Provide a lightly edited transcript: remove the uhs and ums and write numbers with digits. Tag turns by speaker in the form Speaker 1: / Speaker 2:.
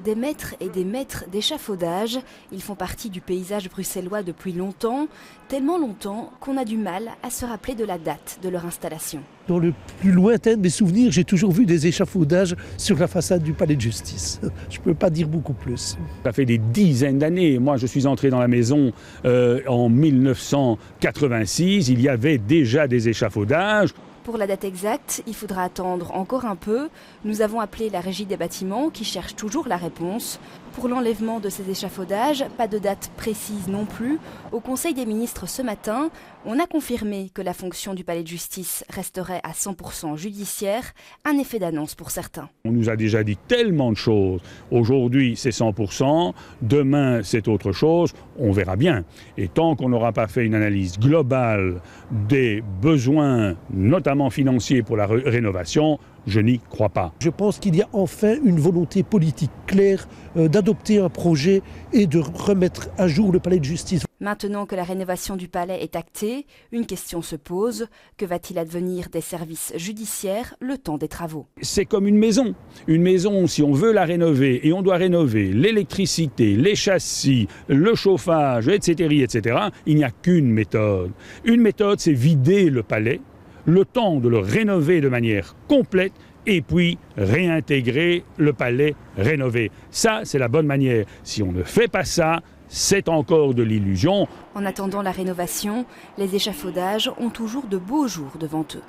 Speaker 1: Des maîtres et des maîtres d'échafaudage, ils font partie du paysage bruxellois depuis longtemps, tellement longtemps qu'on a du mal à se rappeler de la date de leur installation.
Speaker 2: Dans le plus lointain de mes souvenirs, j'ai toujours vu des échafaudages sur la façade du palais de justice. Je ne peux pas dire beaucoup plus.
Speaker 3: Ça fait des dizaines d'années. Moi, je suis entré dans la maison en 1986. Il y avait déjà des échafaudages.
Speaker 1: Pour la date exacte, il faudra attendre encore un peu. Nous avons appelé la régie des bâtiments qui cherche toujours la réponse. Pour l'enlèvement de ces échafaudages, pas de date précise non plus. Au Conseil des ministres ce matin, on a confirmé que la fonction du palais de justice resterait à 100% judiciaire, un effet d'annonce pour certains.
Speaker 3: On nous a déjà dit tellement de choses. Aujourd'hui, c'est 100%, demain, c'est autre chose. On verra bien. Et tant qu'on n'aura pas fait une analyse globale des besoins, notamment financiers pour la rénovation, je n'y crois pas.
Speaker 2: Je pense qu'il y a enfin une volonté politique claire d'adopter un projet et de remettre à jour le palais de justice.
Speaker 1: Maintenant que la rénovation du palais est actée, une question se pose. Que va-t-il advenir des services judiciaires le temps des travaux ?
Speaker 3: C'est comme une maison. Une maison, si on veut la rénover, et on doit rénover l'électricité, les châssis, le chauffage, etc., etc., il n'y a qu'une méthode. Une méthode, c'est vider le palais, le temps de le rénover de manière complète et puis réintégrer le palais rénové. Ça, c'est la bonne manière. Si on ne fait pas ça, c'est encore de l'illusion.
Speaker 1: En attendant la rénovation, les échafaudages ont toujours de beaux jours devant eux.